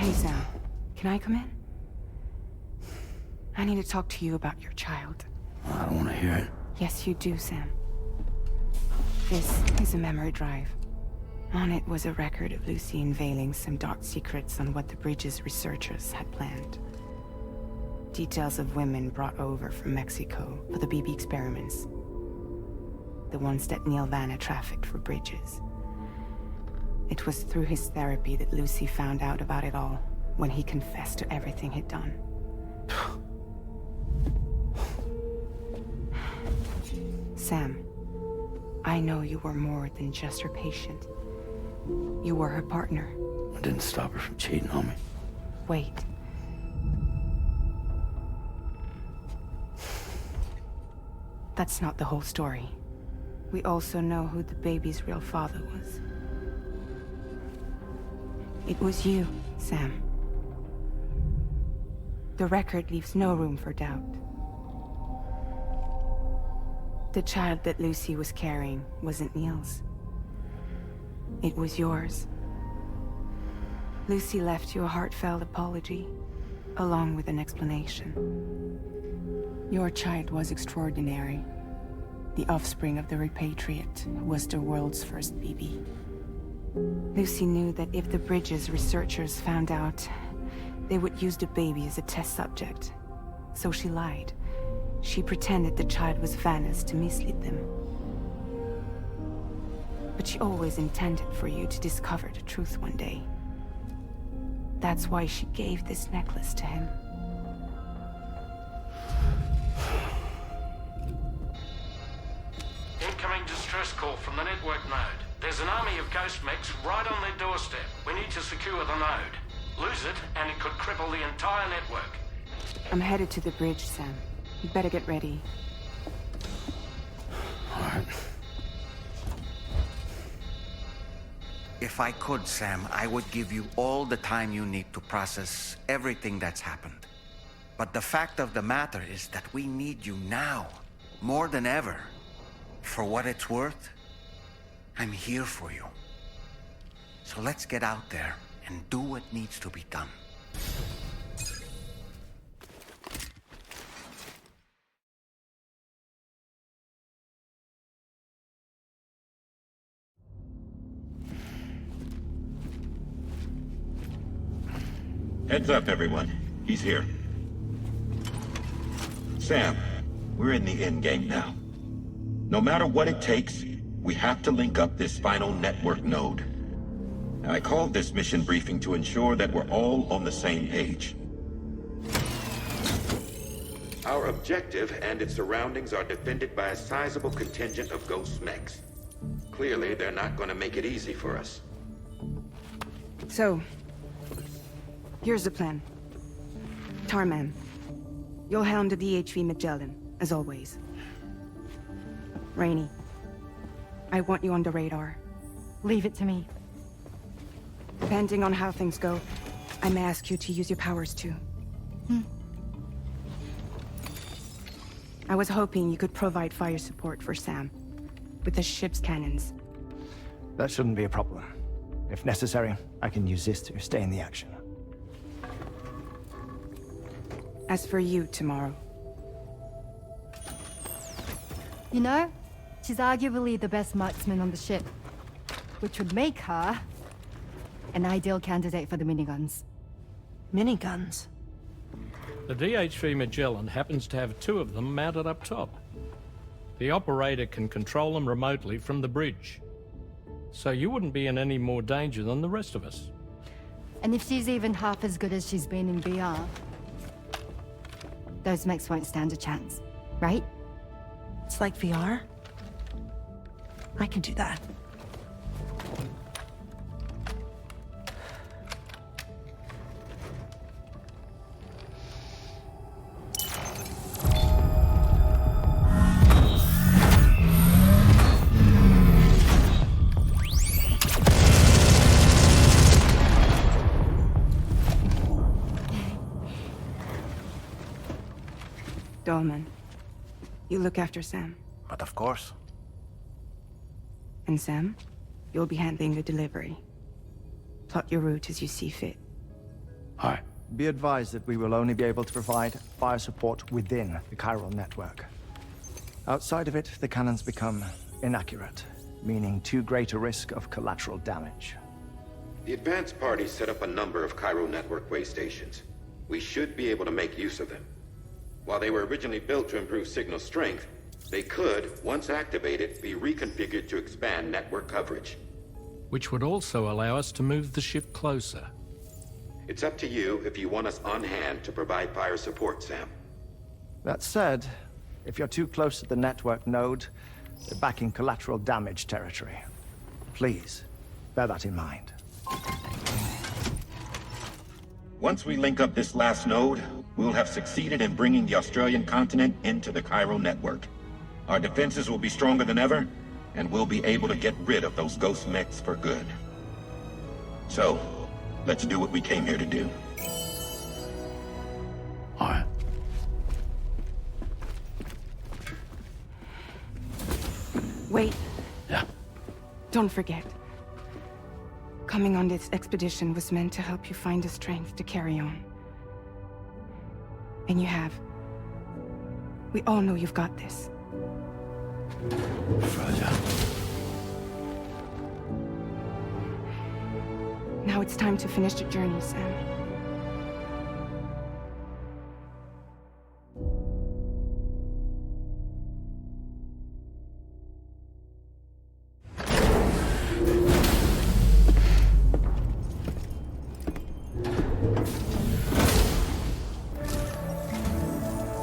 Hey, Sam. Can I come in? I need to talk to you about your child. I don't want to hear it. Yes, you do, Sam. This is a memory drive. On it was a record of Lucy unveiling some dark secrets on what the Bridges researchers had planned. Details of women brought over from Mexico for the BB experiments. The ones that Neil Vanna trafficked for Bridges. It was through his therapy that Lucy found out about it all, when he confessed to everything he'd done. Sam, I know you were more than just her patient. You were her partner. I didn't stop her from cheating on me. Wait. That's not the whole story. We also know who the baby's real father was. It was you, Sam. The record leaves no room for doubt. The child that Lucy was carrying wasn't Neil's. It was yours. Lucy left you a heartfelt apology, along with an explanation. Your child was extraordinary. The offspring of the repatriate who was the world's first BB. Lucy knew that if the Bridges researchers found out, they would use the baby as a test subject. So she lied. She pretended the child was Vanna's to mislead them. But she always intended for you to discover the truth one day. That's why she gave this necklace to him. Incoming distress call from the network node. There's an army of ghost mechs right on their doorstep. We need to secure the node. Lose it, and it could cripple the entire network. I'm headed to the bridge, Sam. You better get ready. All right. If I could, Sam, I would give you all the time you need to process everything that's happened. But the fact of the matter is that we need you now, more than ever. For what it's worth, I'm here for you. So let's get out there and do what needs to be done. Heads up, everyone. He's here. Sam, we're in the end game now. No matter what it takes, we have to link up this final network node. I called this mission briefing to ensure that we're all on the same page. Our objective and its surroundings are defended by a sizable contingent of ghost mechs. Clearly, they're not going to make it easy for us. So, here's the plan. Tarman, you'll helm the DHV Magellan, as always. Rainey, I want you on the radar. Leave it to me. Depending on how things go, I may ask you to use your powers too. I was hoping you could provide fire support for Sam, with the ship's cannons. That shouldn't be a problem. If necessary, I can use this to stay in the action. As for you, tomorrow. You know, she's arguably the best marksman on the ship, which would make her an ideal candidate for the miniguns. Miniguns? The DHV Magellan happens to have 2 of them mounted up top. The operator can control them remotely from the bridge. So you wouldn't be in any more danger than the rest of us. And if she's even half as good as she's been in VR, those mechs won't stand a chance, right? It's like VR? I can do that. Dolman, you look after Sam. But of course. And Sam, you'll be handling the delivery. Plot your route as you see fit. All right. Be advised that we will only be able to provide fire support within the chiral network. Outside of it, the cannons become inaccurate, meaning too great a risk of collateral damage. The advanced party set up a number of Cairo network way stations. We should be able to make use of them. While they were originally built to improve signal strength, they could, once activated, be reconfigured to expand network coverage. Which would also allow us to move the ship closer. It's up to you if you want us on hand to provide fire support, Sam. That said, if you're too close to the network node, you're back in collateral damage territory. Please, bear that in mind. Once we link up this last node, we'll have succeeded in bringing the Australian continent into the Cairo network. Our defenses will be stronger than ever, and we'll be able to get rid of those ghost mechs for good. So, let's do what we came here to do. All right. Wait, Yeah. don't forget. Coming on this expedition was meant to help you find the strength to carry on. And you have. We all know you've got this. Fragile. Now it's time to finish the journey, Sam.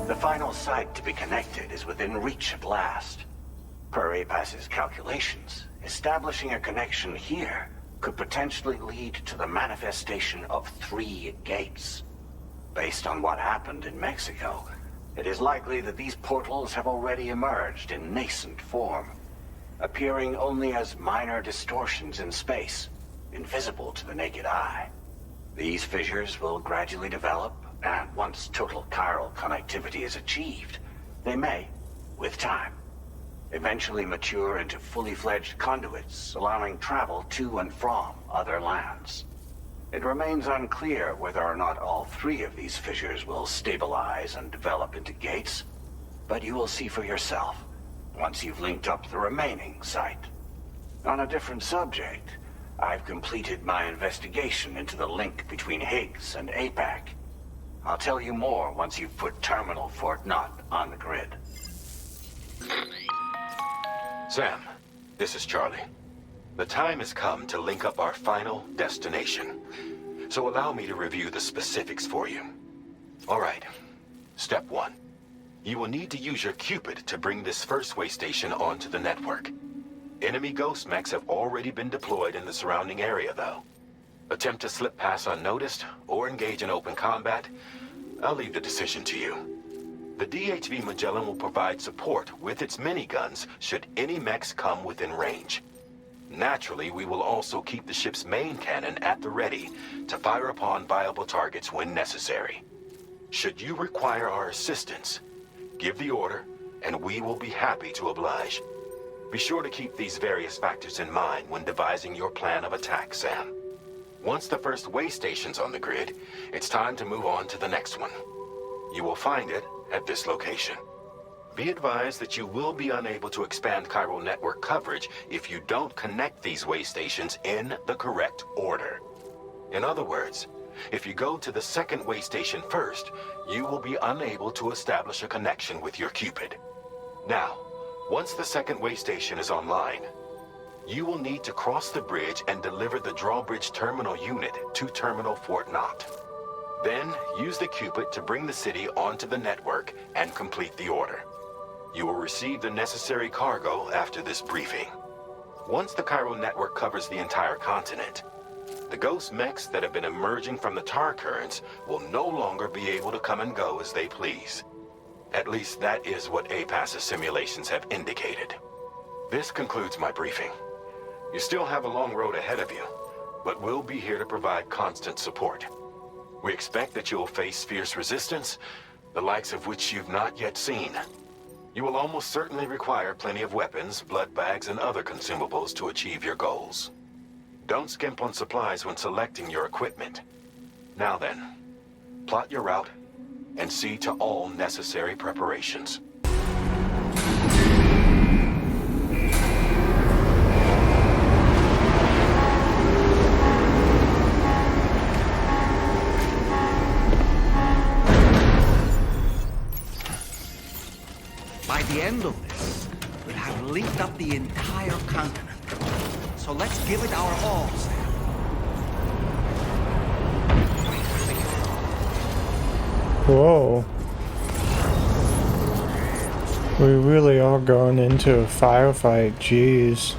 The final site to be connected is within reach at last. Per APAS's calculations, establishing a connection here could potentially lead to the manifestation of 3 gates. Based on what happened in Mexico, it is likely that these portals have already emerged in nascent form, appearing only as minor distortions in space, invisible to the naked eye. These fissures will gradually develop, and once total chiral connectivity is achieved, they may, with time, eventually mature into fully fledged conduits, allowing travel to and from other lands. It remains unclear whether or not all 3 of these fissures will stabilize and develop into gates, but you will see for yourself once you've linked up the remaining site. On a different subject, I've completed my investigation into the link between Higgs and APAC. I'll tell you more once you've put Terminal Fort Knott on the grid. Sam, this is Charlie. The time has come to link up our final destination. So allow me to review the specifics for you. All right. Step 1. You will need to use your Cupid to bring this first way station onto the network. Enemy ghost mechs have already been deployed in the surrounding area, though. Attempt to slip past unnoticed or engage in open combat, I'll leave the decision to you. The DHV Magellan will provide support with its miniguns should any mechs come within range. Naturally, we will also keep the ship's main cannon at the ready to fire upon viable targets when necessary. Should you require our assistance, give the order, and we will be happy to oblige. Be sure to keep these various factors in mind when devising your plan of attack, Sam. Once the first way station's on the grid, it's time to move on to the next one. You will find it at this location. Be advised that you will be unable to expand chiral network coverage if you don't connect these way stations in the correct order. In other words, if you go to the second way station first, you will be unable to establish a connection with your Cupid. Now, once the second way station is online, you will need to cross the bridge and deliver the drawbridge terminal unit to Terminal Fort Knott. Then, use the Cupid to bring the city onto the network and complete the order. You will receive the necessary cargo after this briefing. Once the chiral network covers the entire continent, the ghost mechs that have been emerging from the tar currents will no longer be able to come and go as they please. At least that is what APAS's simulations have indicated. This concludes my briefing. You still have a long road ahead of you, but we'll be here to provide constant support. We expect that you will face fierce resistance, the likes of which you've not yet seen. You will almost certainly require plenty of weapons, blood bags, and other consumables to achieve your goals. Don't skimp on supplies when selecting your equipment. Now then, plot your route and see to all necessary preparations. By the end of this, we'll have linked up the entire continent. So let's give it our all, Sam. Whoa. We really are going into a firefight, jeez.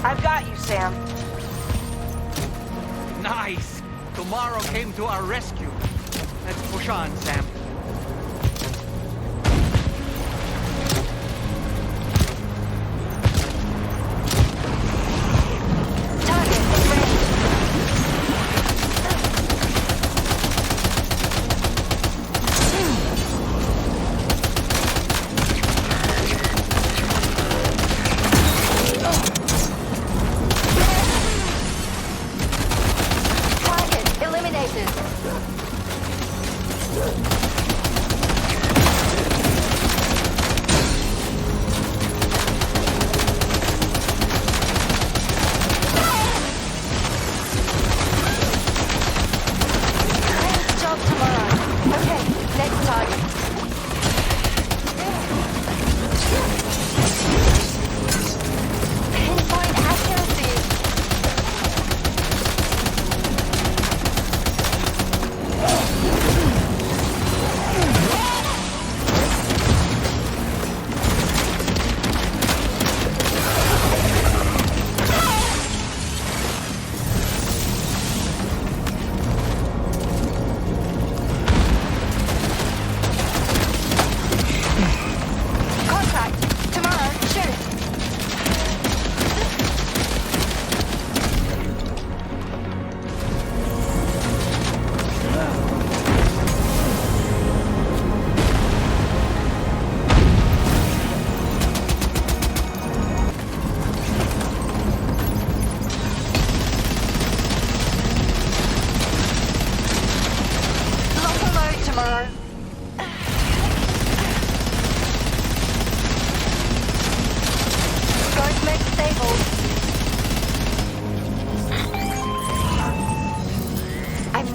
I've got you, Sam. Nice! Tomorrow came to our rescue. Let's push on, Sam.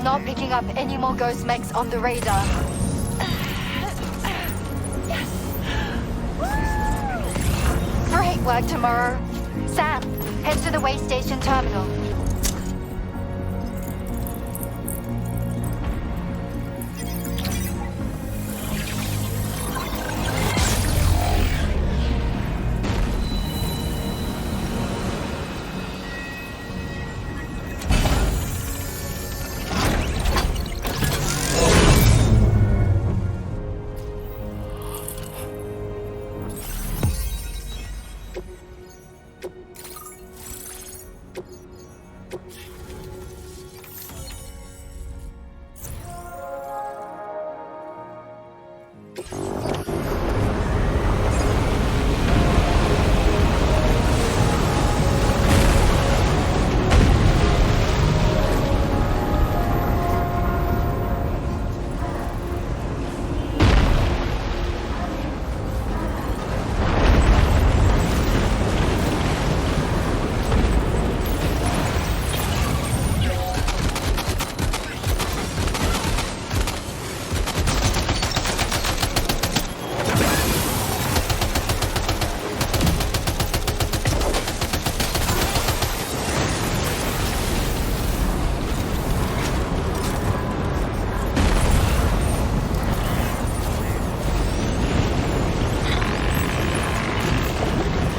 Not picking up any more ghost mechs on the radar. Great work, tomorrow. Sam, head to the way station terminal.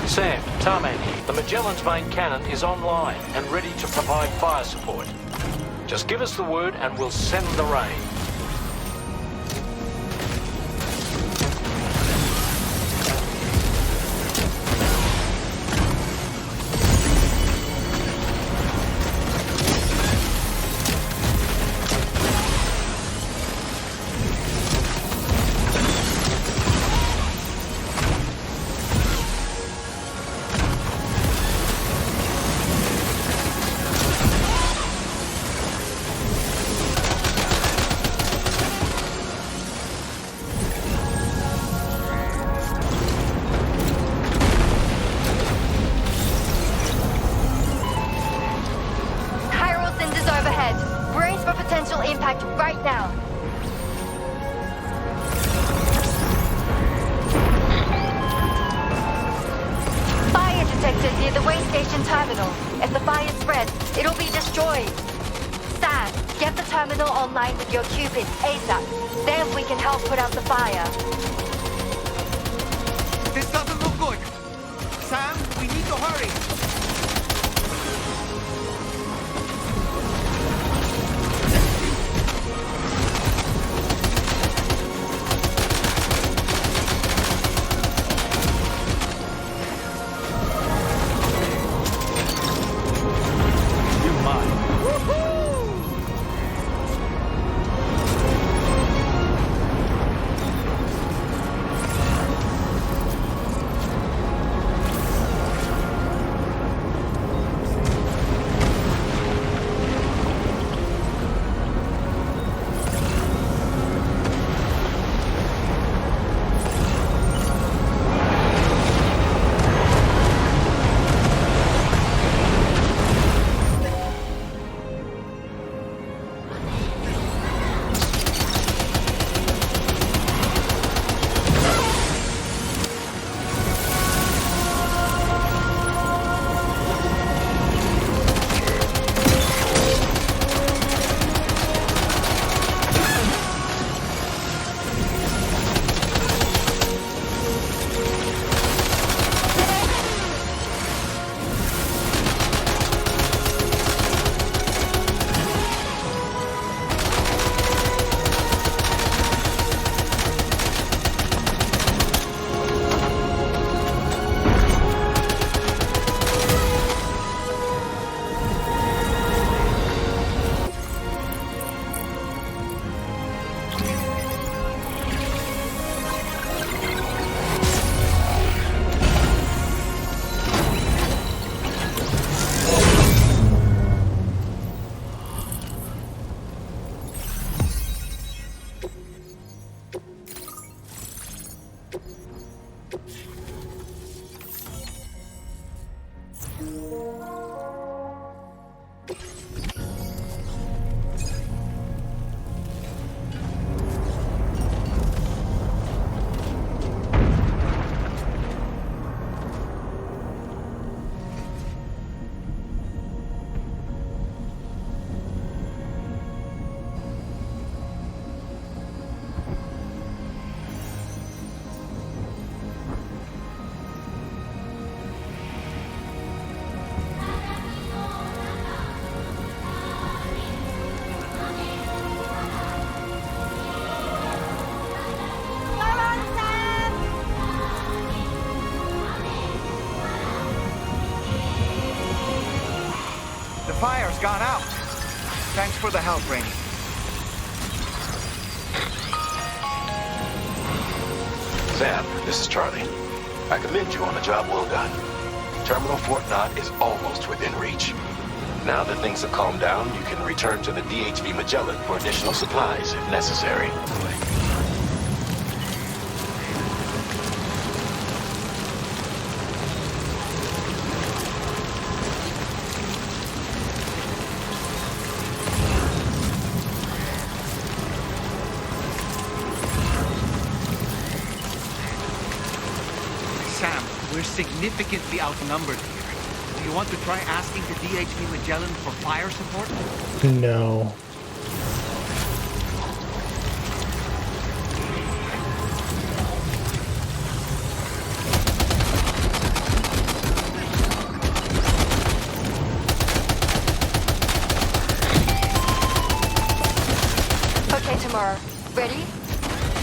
Sam, Tarman here. The Magellan's main cannon is online and ready to provide fire support. Just give us the word and we'll send the rain. connected near the way station terminal. If the fire spreads, it'll be destroyed. Sam, get the terminal online with your Cupid ASAP. Then we can help put out the fire. This doesn't look good. Sam, we need to hurry. Fire's gone out. Thanks for the help, Rainey. Sam, this is Charlie. I commend you on a job well done. Terminal Fort Knott is almost within reach. Now that things have calmed down, you can return to the DHV Magellan for additional supplies if necessary. Sam, we're significantly outnumbered here. Do you want to try asking the DHV Magellan for fire support? No. Okay, Tomorrow. Ready?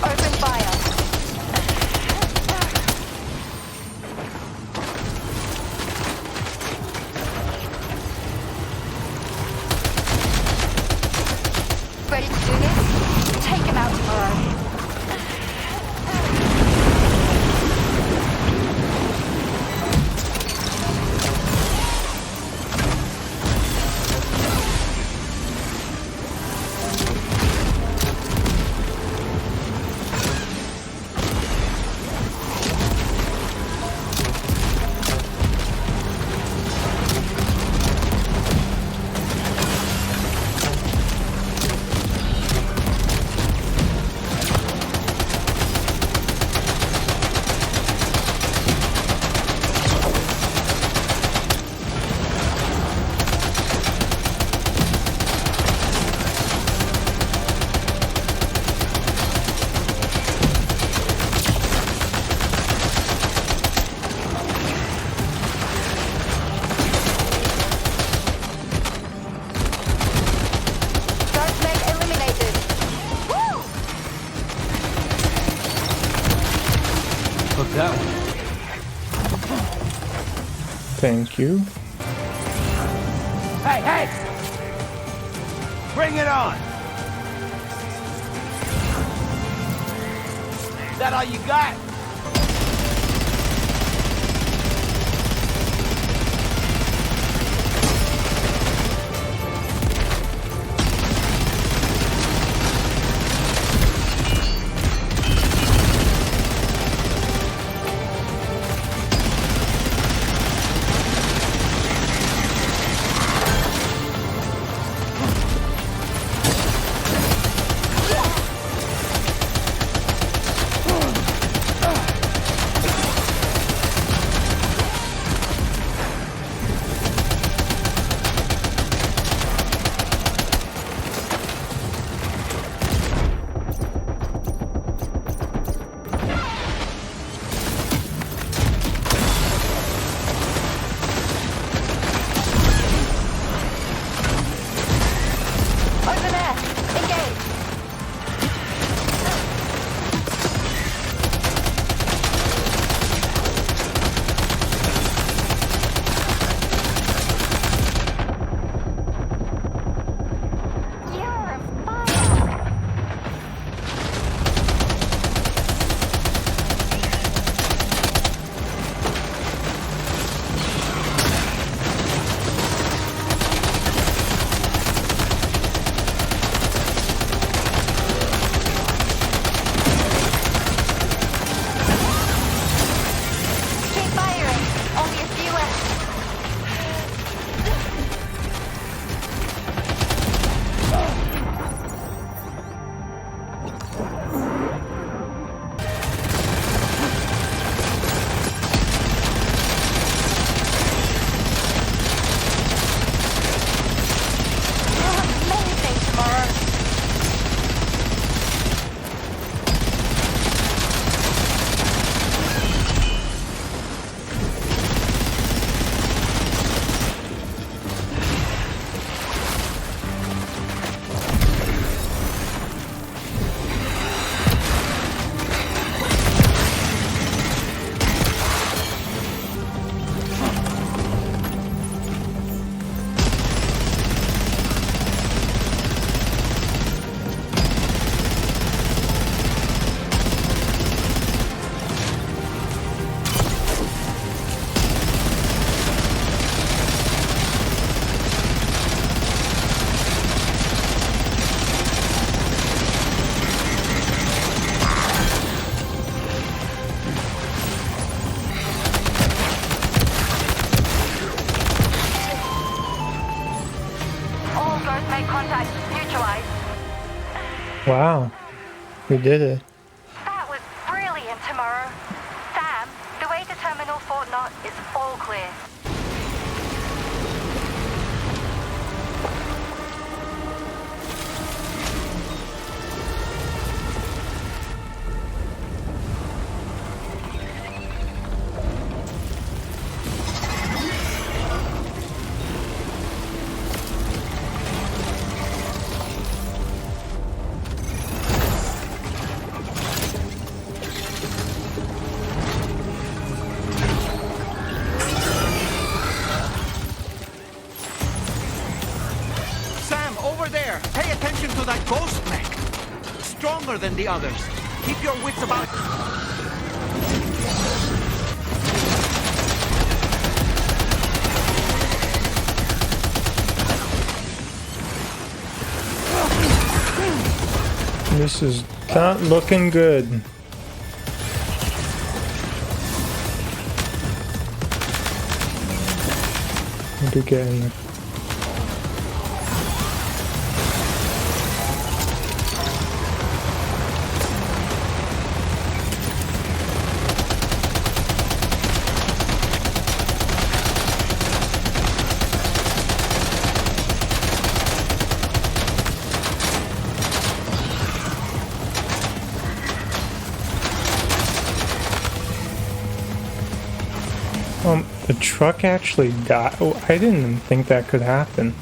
Open fire. Thank you. Hey, hey! Bring it on! Is that all you got? Wow, we did it. That was brilliant, Tomorrow. Sam, the way to Terminal Fort Knott is all clear. Than the others. Keep your wits about. This is not looking good. Again. The truck actually died. Oh, I didn't even think that could happen.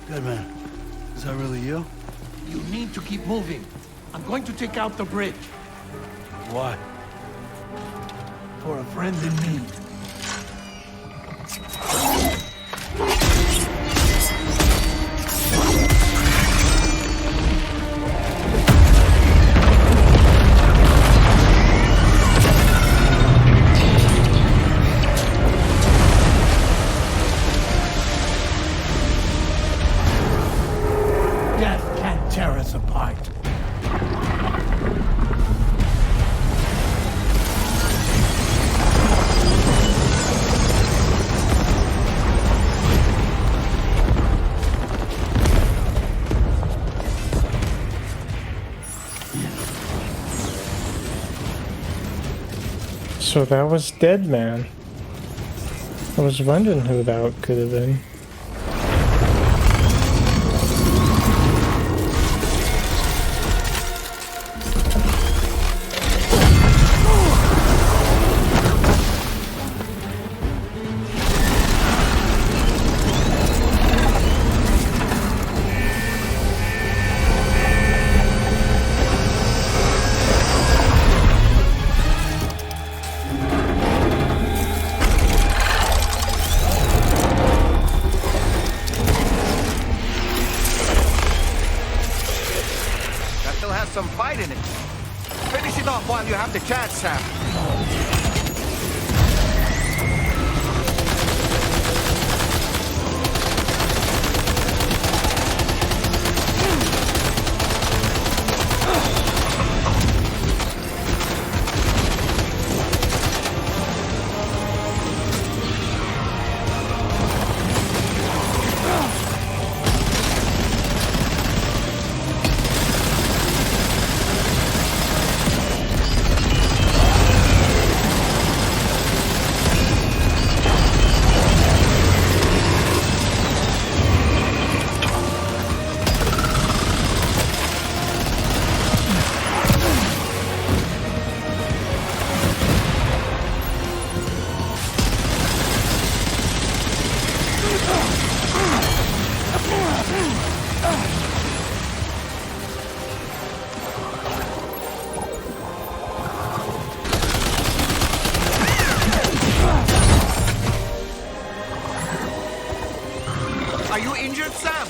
Deadman, is that really you? You need to keep moving. I'm going to take out the bridge. Why? For a friend in need. Death can't tear us apart. So that was Deadman. I was wondering who that could have been. Some fight in it. Finish it off while you have the chance, Sam. Are you injured, Sam?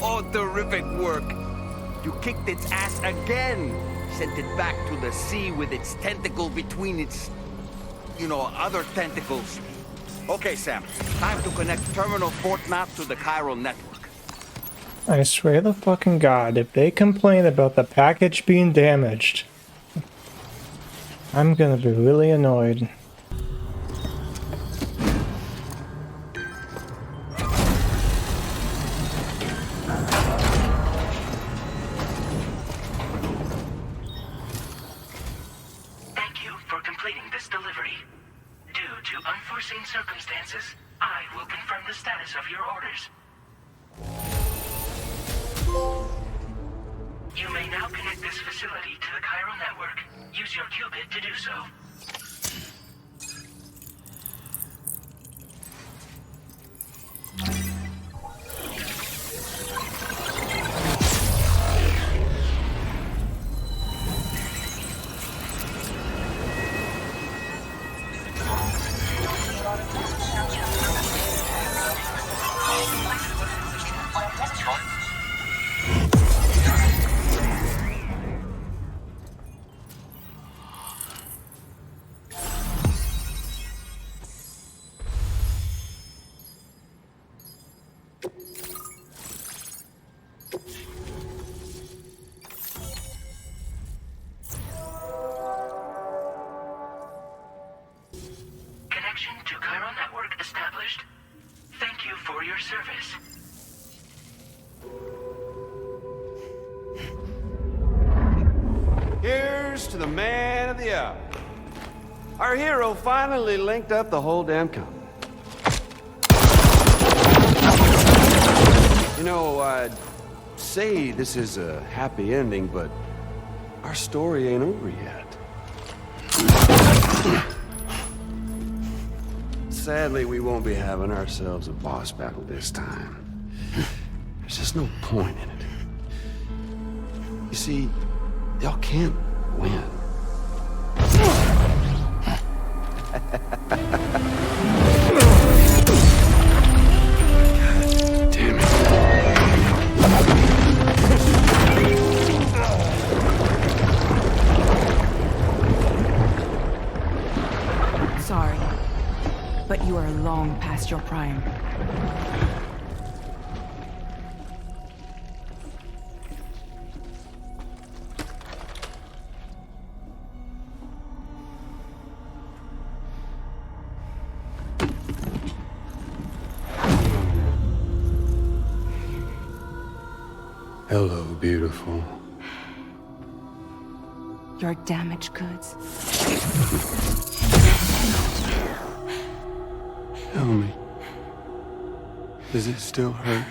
Oh, terrific work. You kicked its ass again. Sent it back to the sea with its tentacle between its, other tentacles. Okay, Sam. Time to connect Terminal Port Map to the chiral network. I swear to fucking God, if they complain about the package being damaged, I'm gonna be really annoyed. Circumstances, I will confirm the status of your orders. You may now connect this facility to the chiral network. Use your qubit to do so. accomplished. Thank you for your service. Here's to the man of the hour. Our hero finally linked up the whole damn company. You know, I'd say this is a happy ending, but our story ain't over yet. Sadly, we won't be having ourselves a boss battle this time. There's just no point in it. You see, y'all can't win. Damn it. Sorry, but you are long past your prime. Hello, beautiful. Your damaged goods. Tell me, does it still hurt?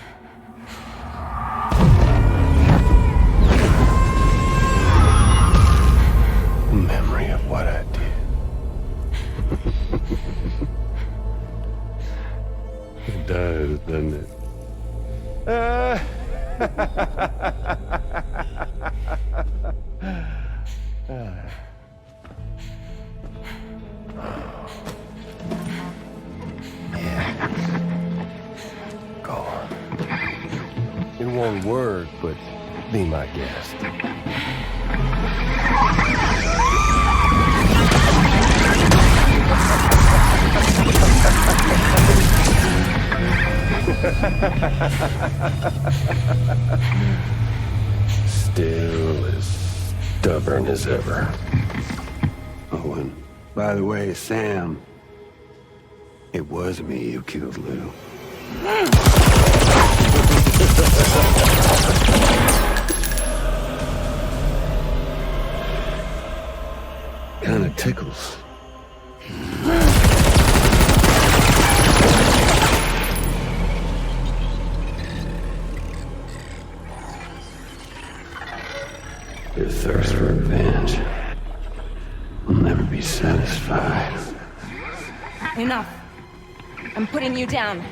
The memory of what I did. It does, doesn't it? Go on. In one word, but be my guest. Still as stubborn as ever. Oh, and by the way, Sam, it was me who killed Lou. Kinda tickles. Your thirst for revenge will never be satisfied. Enough. I'm putting you down.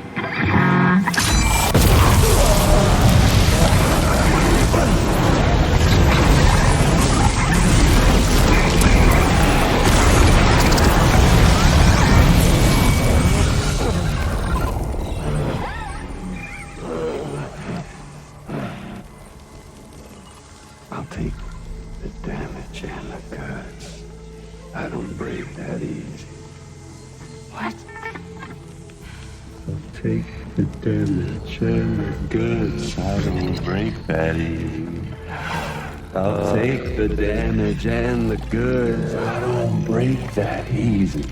I'll take the damage and the goods. I don't break that easy. What? I'll take the damage and the goods. I don't break that easy. I'll take the damage and the goods. I don't break that easy.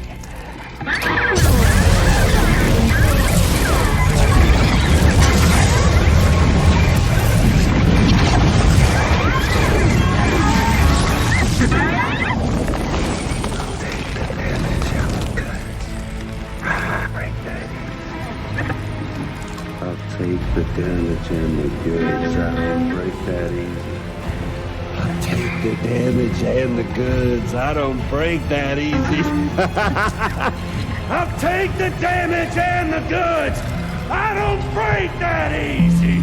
Take the damage and the goods. I don't break that easy. I'll take the damage and the goods. I don't break that easy. I'll take the damage and the goods. I don't break that easy.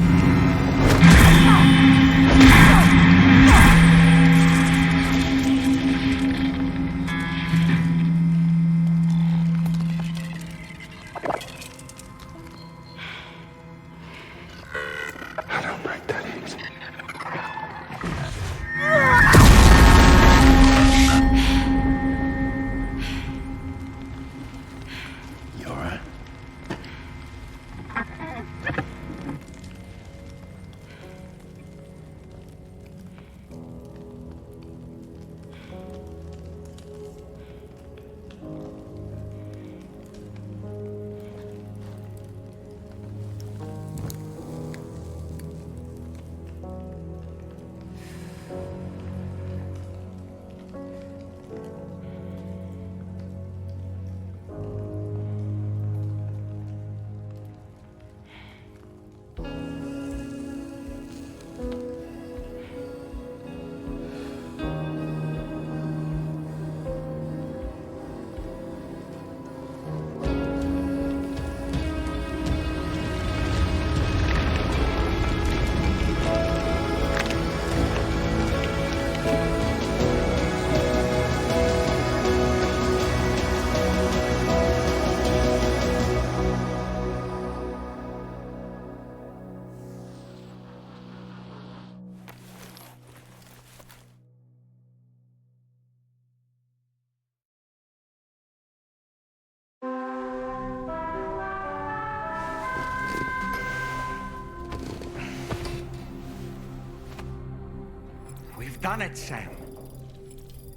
done it, Sam.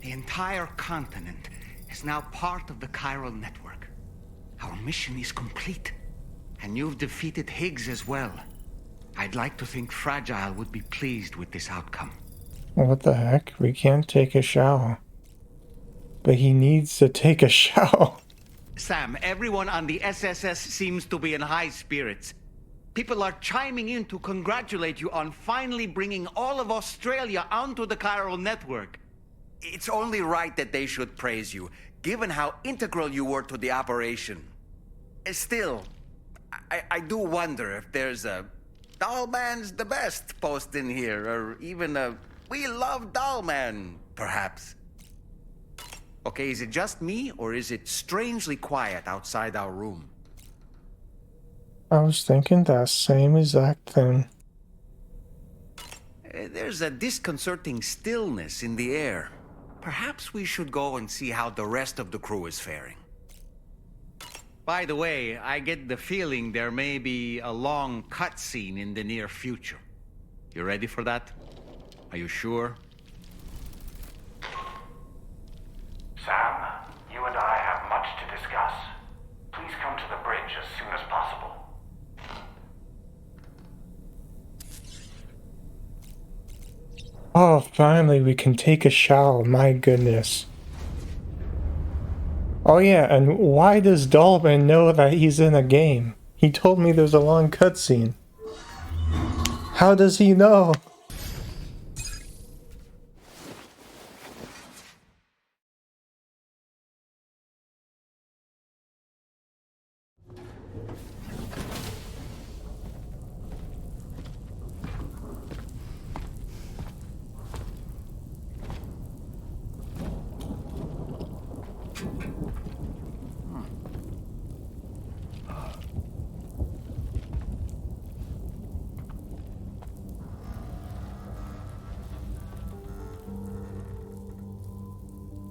The entire continent is now part of the chiral network. Our mission is complete. And you've defeated Higgs as well. I'd like to think Fragile would be pleased with this outcome. What the heck? We can't take a shower. But he needs to take a shower. Sam, everyone on the SSS seems to be in high spirits. People are chiming in to congratulate you on finally bringing all of Australia onto the chiral network. It's only right that they should praise you, given how integral you were to the operation. Still, I do wonder if there's a Dollman's the best post in here, or even a We Love Dollman, perhaps. Okay, is it just me, or is it strangely quiet outside our room? I was thinking that same exact thing. There's a disconcerting stillness in the air. Perhaps we should go and see how the rest of the crew is faring. By the way, I get the feeling there may be a long cutscene in the near future. You ready for that? Are you sure? Sam, you and I have much to discuss. Please come to the bridge as soon as possible. Oh, finally we can take a shower, my goodness. Oh yeah, and why does Dollman know that he's in a game? He told me there's a long cutscene. How does he know?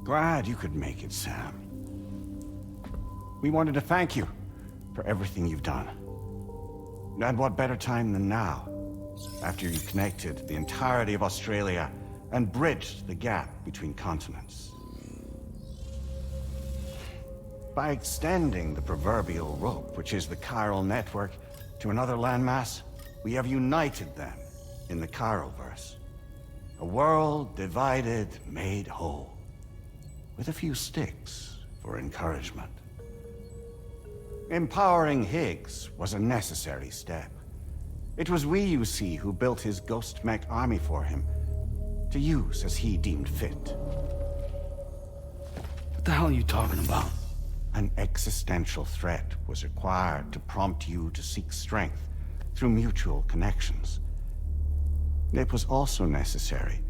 Glad you could make it, Sam. We wanted to thank you for everything you've done. And what better time than now, after you connected the entirety of Australia and bridged the gap between continents. By extending the proverbial rope, which is the chiral network, to another landmass, we have united them in the Chiroverse. A world divided, made whole. With a few sticks for encouragement. Empowering Higgs was a necessary step. It was we, you see, who built his ghost mech army for him, to use as he deemed fit. What the hell are you talking about? An existential threat was required to prompt you to seek strength through mutual connections. It was also necessary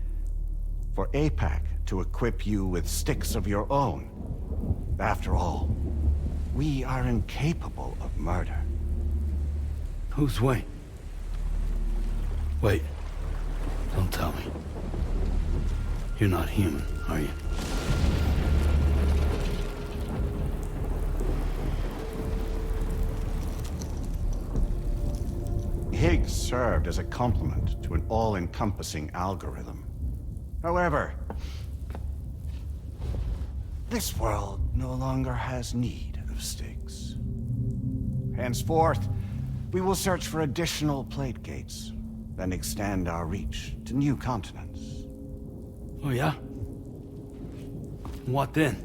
for APAC to equip you with sticks of your own. After all, we are incapable of murder. Who's Wayne? Wait. Don't tell me. You're not human, are you? Higgs served as a complement to an all-encompassing algorithm. However, this world no longer has need of sticks. Henceforth, we will search for additional plate gates, then extend our reach to new continents. Oh yeah? What then?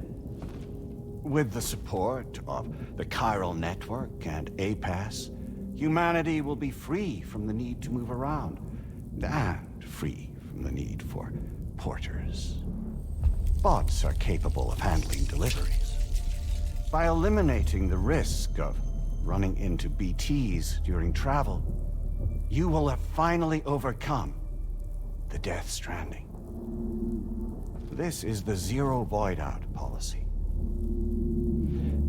With the support of the chiral network and APAS, humanity will be free from the need to move around, and free from the need for porters. Bots are capable of handling deliveries. By eliminating the risk of running into BTs during travel, you will have finally overcome the Death Stranding. This is the Zero Void-Out policy.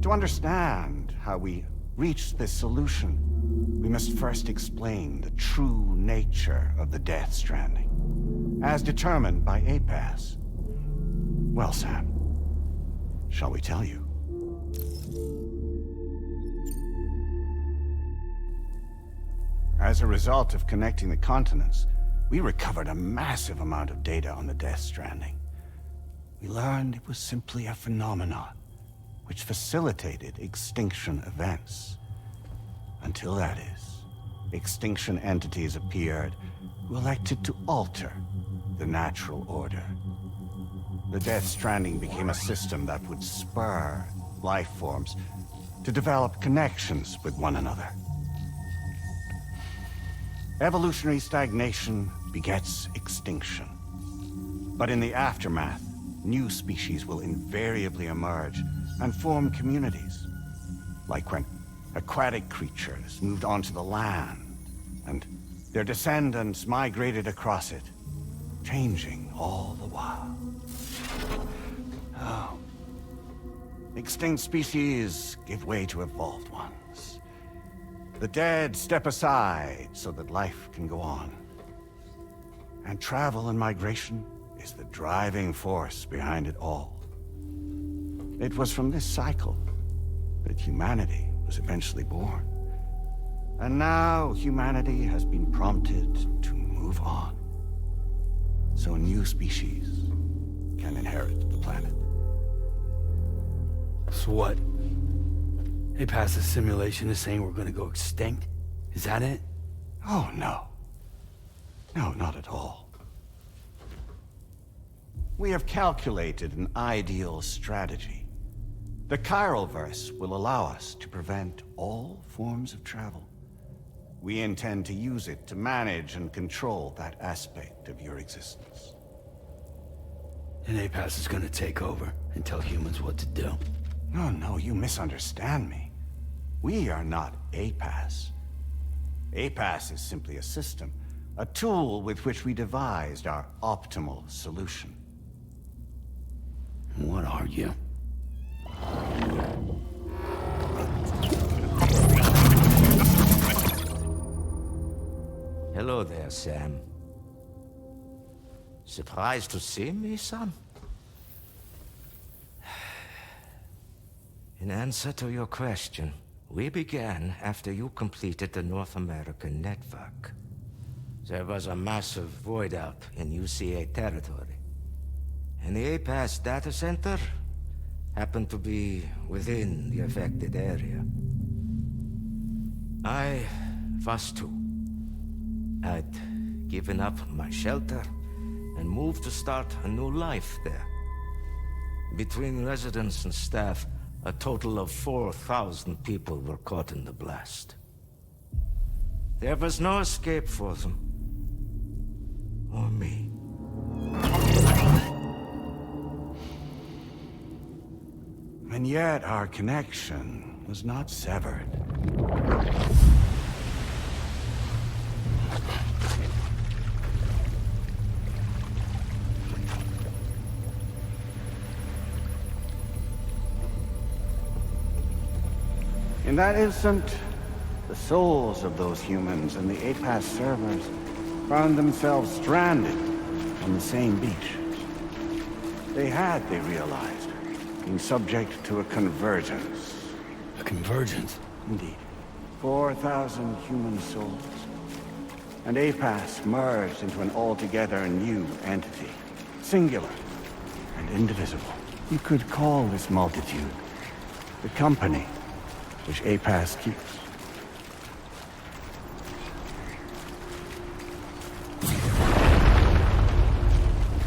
To understand how we reached this solution, we must first explain the true nature of the Death Stranding, as determined by APAS. Well, Sam, shall we tell you? As a result of connecting the continents, we recovered a massive amount of data on the Death Stranding. We learned it was simply a phenomenon which facilitated extinction events. Until that is, extinction entities appeared who elected to alter the natural order. The Death Stranding became a system that would spur life forms to develop connections with one another. Evolutionary stagnation begets extinction. But in the aftermath, new species will invariably emerge and form communities. Like when aquatic creatures moved onto the land, and their descendants migrated across it, changing all the while. Oh. Extinct species give way to evolved ones. The dead step aside so that life can go on. And travel and migration is the driving force behind it all. It was from this cycle that humanity was eventually born. And now humanity has been prompted to move on. So new species can inherit the planet. So what? APAS's simulation is saying we're gonna go extinct? Is that it? Oh, no. No, not at all. We have calculated an ideal strategy. The Chiralverse will allow us to prevent all forms of travel. We intend to use it to manage and control that aspect of your existence. And APAS is gonna take over and tell humans what to do. No, you misunderstand me. We are not APAS. APAS is simply a system, a tool with which we devised our optimal solution. What are you? Hello there, Sam. Surprised to see me, son? In answer to your question, we began after you completed the North American network. There was a massive void up in UCA territory, and the APAS data center happened to be within the affected area. I was too. I'd given up my shelter and moved to start a new life there. Between residents and staff, a total of 4,000 people were caught in the blast. There was no escape for them. Or me. And yet our connection was not severed. In that instant, the souls of those humans and the APAS servers found themselves stranded on the same beach. They realized, been subject to a convergence. A convergence? Indeed. 4,000 human souls. And APAS merged into an altogether new entity. Singular and indivisible. You could call this multitude the company which APAS keeps.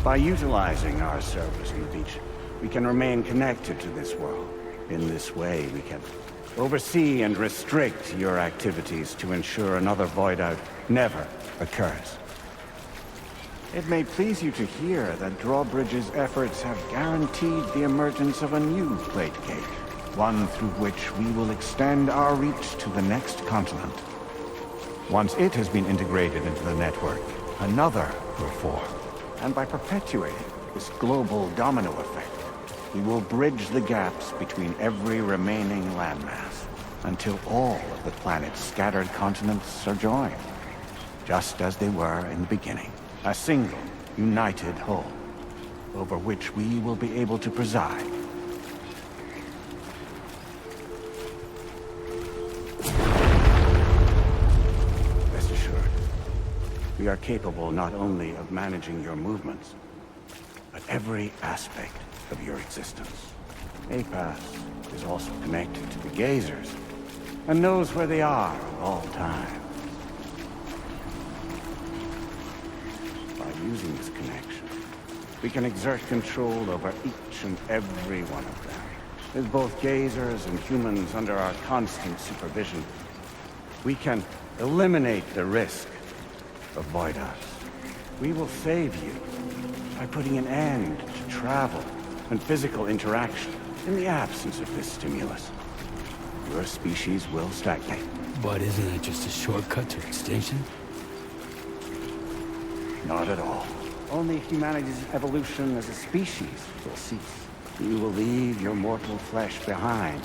By utilizing our servers on the beach, we can remain connected to this world. In this way, we can oversee and restrict your activities to ensure another void out never occurs. It may please you to hear that Drawbridge's efforts have guaranteed the emergence of a new plate gate. One through which we will extend our reach to the next continent. Once it has been integrated into the network, another will form. And by perpetuating this global domino effect, we will bridge the gaps between every remaining landmass until all of the planet's scattered continents are joined, just as they were in the beginning. A single, united whole, over which we will be able to preside. We we are capable not only of managing your movements, but every aspect of your existence. APAS is also connected to the Gazers, and knows where they are at all times. By using this connection, we can exert control over each and every one of them. With both Gazers and humans under our constant supervision, we can eliminate the risk of Voidas. We will save you by putting an end to travel and physical interaction in the absence of this stimulus. Your species will stagnate. But isn't that just a shortcut to extinction? Not at all. Only humanity's evolution as a species will cease. You will leave your mortal flesh behind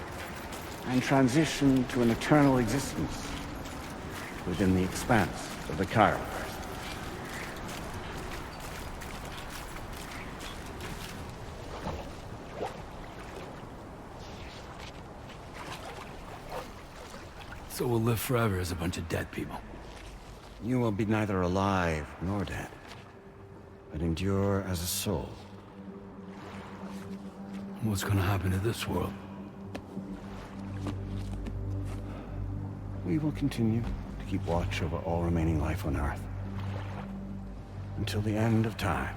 and transition to an eternal existence within the expanse of the Chiroverse. So we'll live forever as a bunch of dead people. You will be neither alive nor dead, but endure as a soul. What's gonna happen to this world? We will continue to keep watch over all remaining life on Earth until the end of time.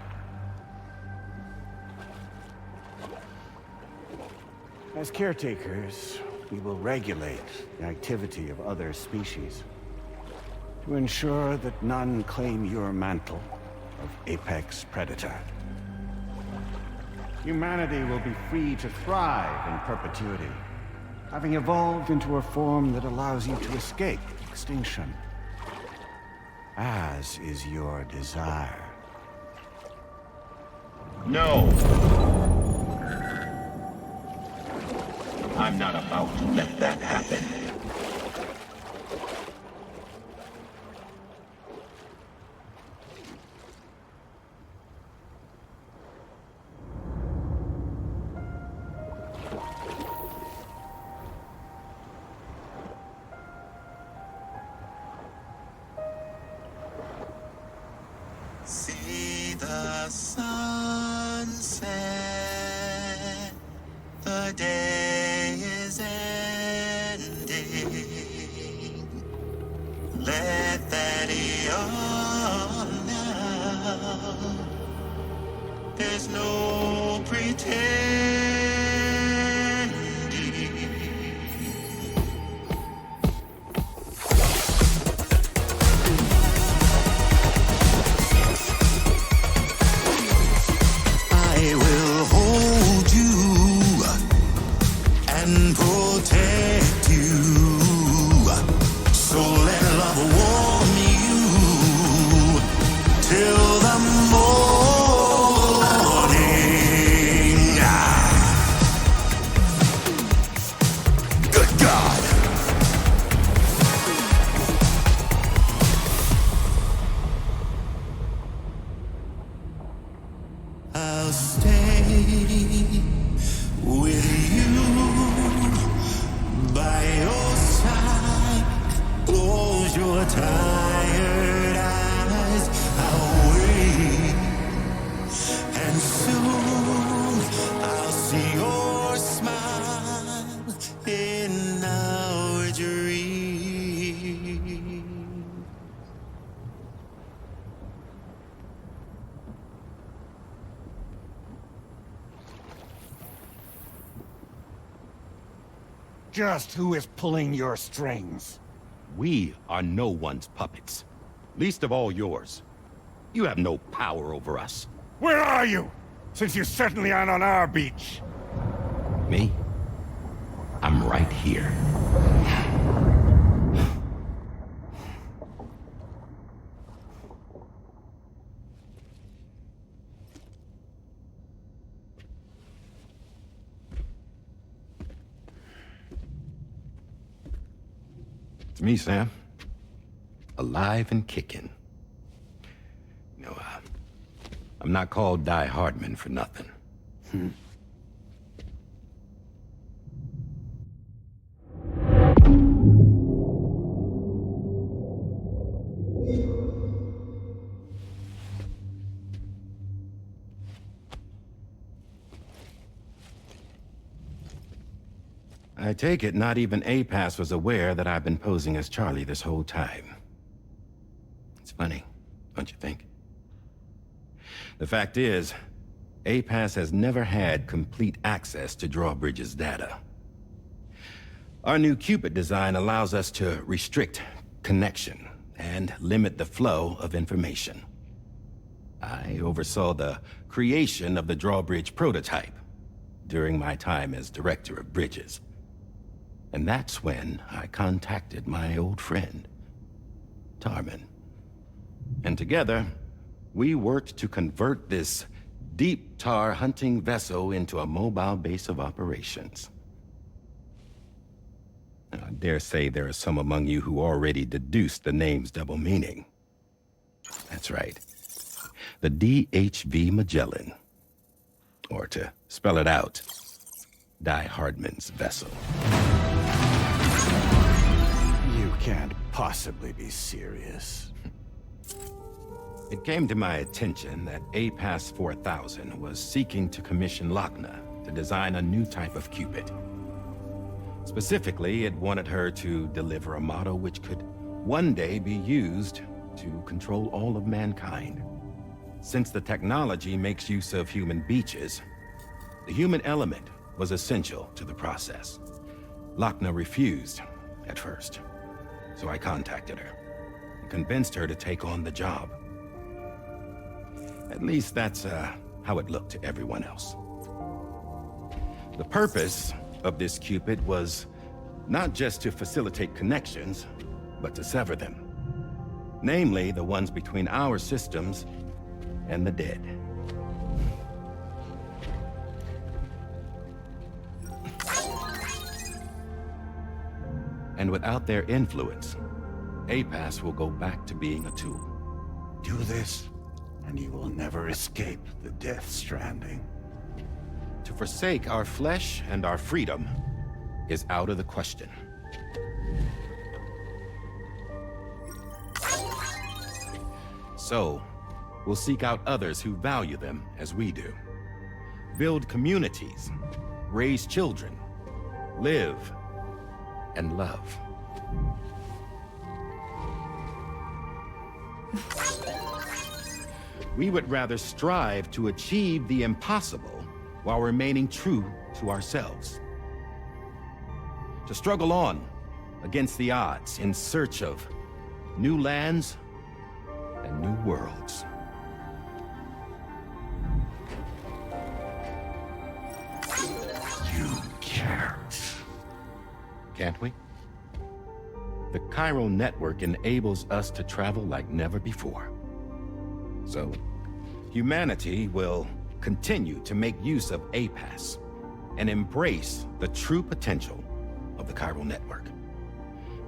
As caretakers, we will regulate the activity of other species to ensure that none claim your mantle of apex predator. Humanity will be free to thrive in perpetuity, having evolved into a form that allows you to escape extinction, as is your desire. No! I'm not about to let that happen. See the sunset, the day is ending. Let that yawn now. There's no pretending. I will hold you and protect you. So let love warm you till the morning. Good God. I'll stay with you by your side. Close your tired eyes. I'll wait, and soon I'll see your smile in our dream. Just who is pulling your strings? We are no one's puppets. Least of all yours. You have no power over us. Where are you? Since you certainly aren't on our beach. Me? I'm right here. It's me, Sam. Alive and kicking. You know, I'm not called Die Hardman for nothing. I take it not even APAS was aware that I've been posing as Charlie this whole time. It's funny, don't you think? The fact is, APAS has never had complete access to Drawbridge's data. Our new Cupid design allows us to restrict connection and limit the flow of information. I oversaw the creation of the Drawbridge prototype during my time as Director of Bridges. And that's when I contacted my old friend, Tarman. And together, we worked to convert this deep tar hunting vessel into a mobile base of operations. I dare say there are some among you who already deduced the name's double meaning. That's right. The DHV Magellan. Or to spell it out, Die Hardman's vessel. You can't possibly be serious. It came to my attention that APAS 4000 was seeking to commission Lochna to design a new type of Cupid. Specifically, it wanted her to deliver a model which could one day be used to control all of mankind. Since the technology makes use of human beaches, the human element was essential to the process. Lochna refused at first, so I contacted her and convinced her to take on the job. At least that's how it looked to everyone else. The purpose of this Cupid was not just to facilitate connections, but to sever them. Namely, the ones between our systems and the dead. And without their influence, APAS will go back to being a tool. Do this, and you will never escape the Death Stranding. To forsake our flesh and our freedom is out of the question. So, we'll seek out others who value them as we do. Build communities, raise children, live, and love. We would rather strive to achieve the impossible while remaining true to ourselves. To struggle on against the odds in search of new lands and new worlds. You can't. Can't we? The chiral network enables us to travel like never before. So, humanity will continue to make use of APAS and embrace the true potential of the chiral network.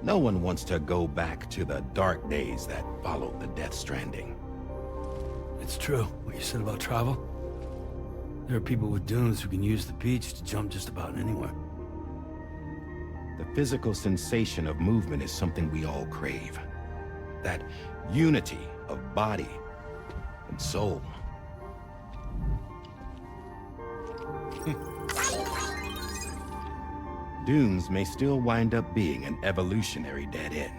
No one wants to go back to the dark days that followed the Death Stranding. It's true, what you said about travel. There are people with dunes who can use the beach to jump just about anywhere. The physical sensation of movement is something we all crave. That unity of body and soul. Dunes may still wind up being an evolutionary dead end.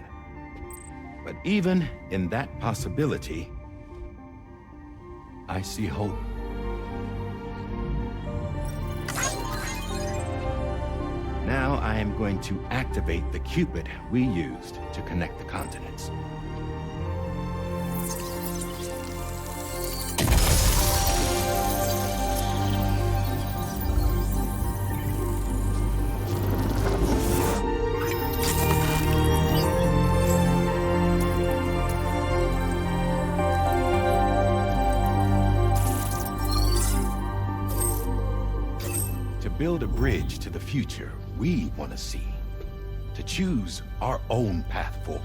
But even in that possibility, I see hope. Now I am going to activate the Cupid we used to connect the continents. Build a bridge to the future we want to see, to choose our own path forward.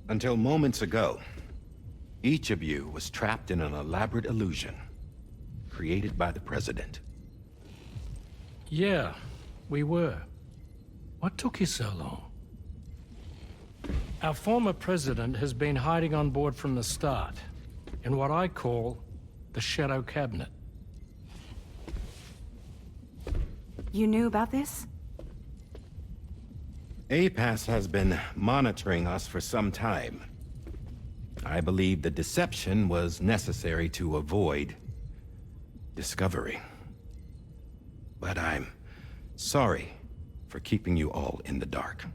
Until moments ago, each of you was trapped in an elaborate illusion created by the President. Yeah, we were. What took you so long? Our former president has been hiding on board from the start. in what I call the Shadow Cabinet. You knew about this? APAS has been monitoring us for some time. I believe the deception was necessary to avoid discovery. But I'm sorry for keeping you all in the dark.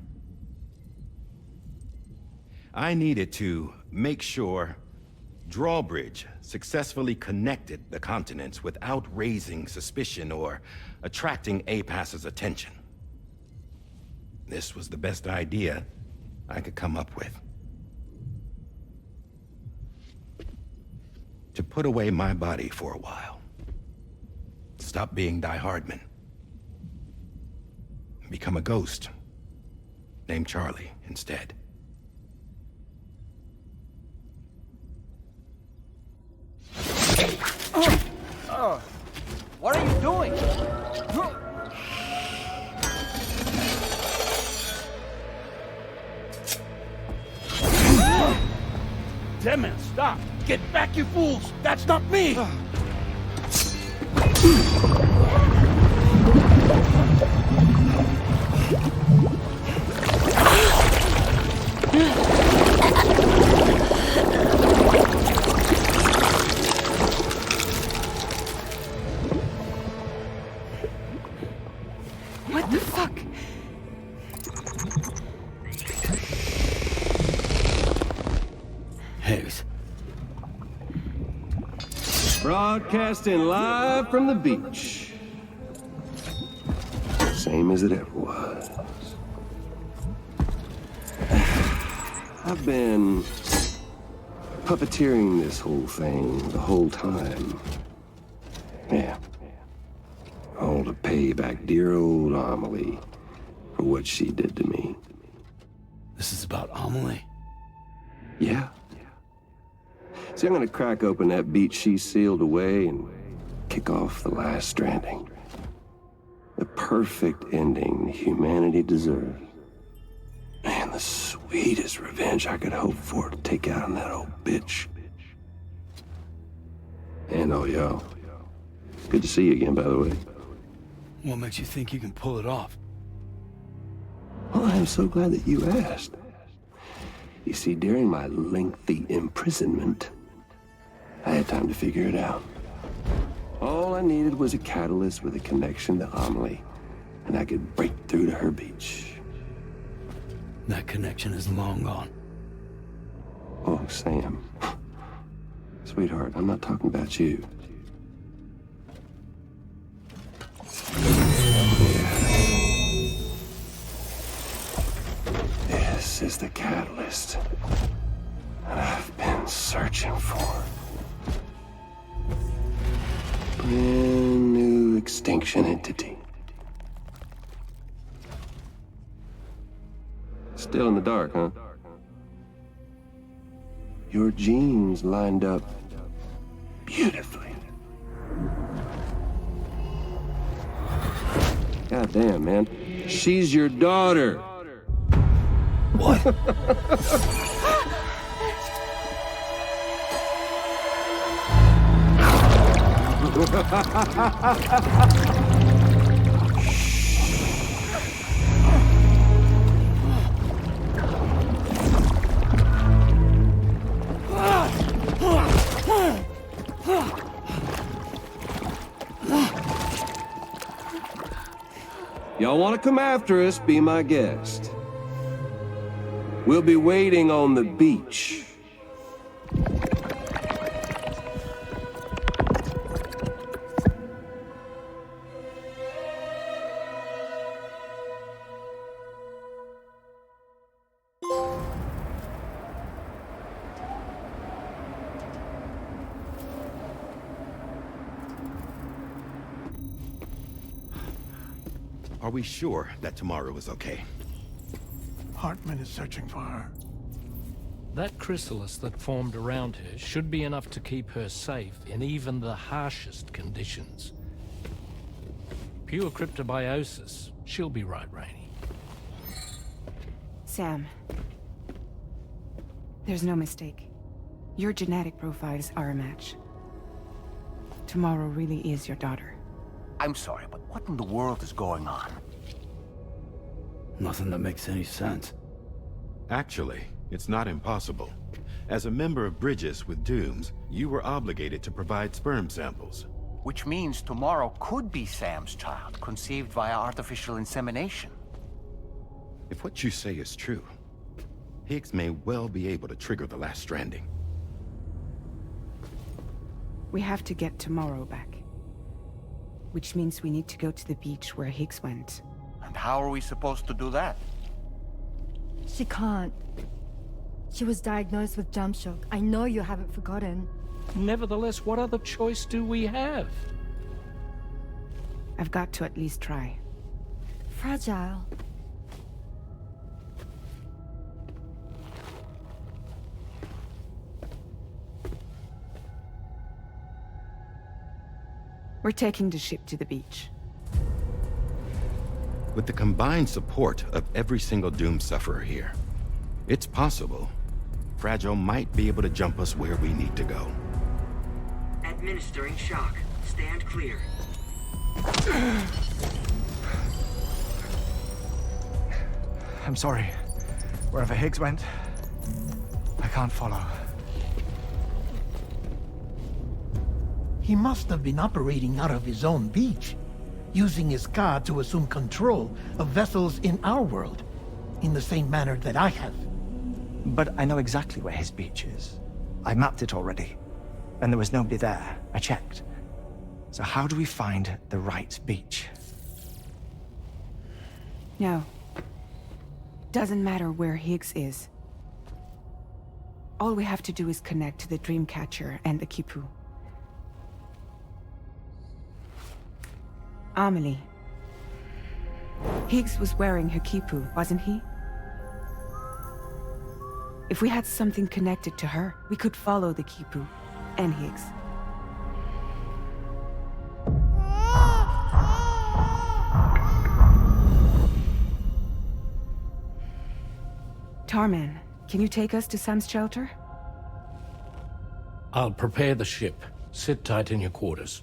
I needed to make sure Drawbridge successfully connected the continents without raising suspicion or attracting APAS's attention. This was the best idea I could come up with. To put away my body for a while. Stop being Die Hardman. Become a ghost. Named Charlie instead. What are you doing? Damn it, stop! Get back, you fools! That's not me! What the fuck? Higgs. Broadcasting live from the beach. Same as it ever was. I've been puppeteering this whole thing the whole time. Yeah. All to pay back dear old Amelie for what she did to me. This is about Amelie? Yeah. See, I'm gonna crack open that beach she sealed away and kick off the last stranding. The perfect ending humanity deserves. Man, the sweetest revenge I could hope for to take out on that old bitch. And oh, y'all. Good to see you again, by the way. What makes you think you can pull it off? Well, I'm so glad that you asked. You see, during my lengthy imprisonment, I had time to figure it out. All I needed was a catalyst with a connection to Amelie, and I could break through to her beach. That connection is long gone. Oh, Sam. Sweetheart, I'm not talking about you. This is the catalyst that I've been searching for. Brand new extinction entity. Still in the dark, huh? Your genes lined up beautifully. God damn, man. She's your daughter. What? Y'all want to come after us, be my guest. We'll be waiting on the beach. Are we sure that tomorrow is okay? Hartman is searching for her. That chrysalis that formed around her should be enough to keep her safe in even the harshest conditions. Pure cryptobiosis. She'll be right, Rainey. Sam. There's no mistake. Your genetic profiles are a match. Tomorrow really is your daughter. I'm sorry, but what in the world is going on? Nothing that makes any sense. Actually, it's not impossible. As a member of Bridges with Dooms, you were obligated to provide sperm samples. Which means tomorrow could be Sam's child, conceived via artificial insemination. If what you say is true, Higgs may well be able to trigger the Last Stranding. We have to get tomorrow back. Which means we need to go to the beach where Higgs went. And how are we supposed to do that? She can't. She was diagnosed with jump shock. I know you haven't forgotten. Nevertheless, what other choice do we have? I've got to at least try. Fragile. We're taking the ship to the beach. With the combined support of every single Doom sufferer here, it's possible Fragile might be able to jump us where we need to go. Administering shock. Stand clear. I'm sorry. Wherever Higgs went, I can't follow. He must have been operating out of his own beach, using his car to assume control of vessels in our world, in the same manner that I have. But I know exactly where his beach is. I mapped it already, and there was nobody there. I checked. So how do we find the right beach? No. Doesn't matter where Higgs is. All we have to do is connect to the Dreamcatcher and the Kipu. Amelie. Higgs was wearing her Kipu, wasn't he? If we had something connected to her, we could follow the Kipu and Higgs. Tarman, can you take us to Sam's shelter? I'll prepare the ship. Sit tight in your quarters.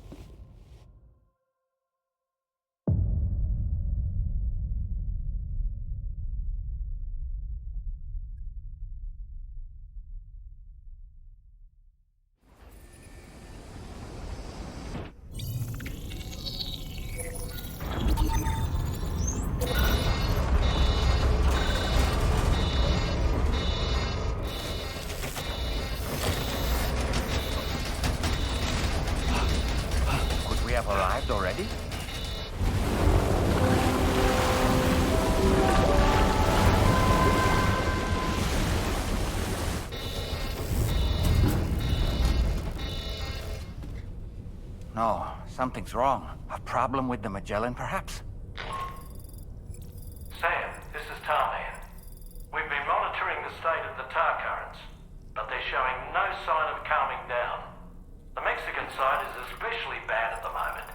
Arrived already? No, something's wrong. A problem with the Magellan, perhaps? Sam, this is Tarman. We've been monitoring the state of the tar currents, but they're showing no sign of calming down. The Mexican side is especially bad at the moment,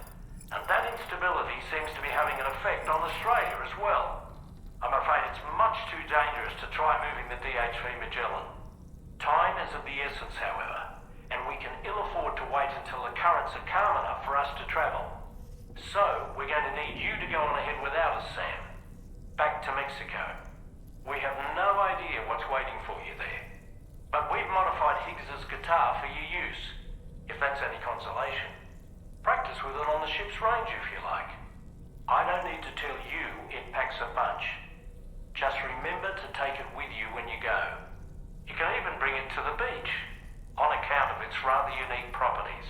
and that instability seems to be having an effect on Australia as well. I'm afraid it's much too dangerous to try moving the DHV Magellan. Time is of the essence, however, and we can ill afford to wait until the currents are calm enough for us to travel. So, we're going to need you to go on ahead without us, Sam. Back to Mexico. We have no idea what's waiting for you there, but we've modified Higgs's guitar for your use. If that's any consolation. Practice with it on the ship's range if you like. I don't need to tell you it packs a punch. Just remember to take it with you when you go. You can even bring it to the beach, on account of its rather unique properties.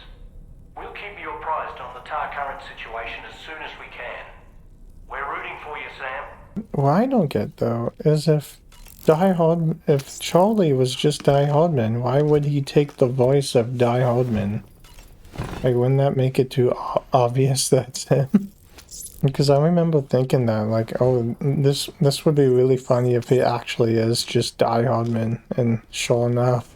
We'll keep you apprised on the tar current situation as soon as we can. We're rooting for you, Sam. What I don't get, though, is if Charlie was just Die Hardman, why would he take the voice of Die Hardman? Like, wouldn't that make it too obvious that's him? Because I remember thinking that, like, oh, this would be really funny if he actually is just Die Hardman, and sure enough.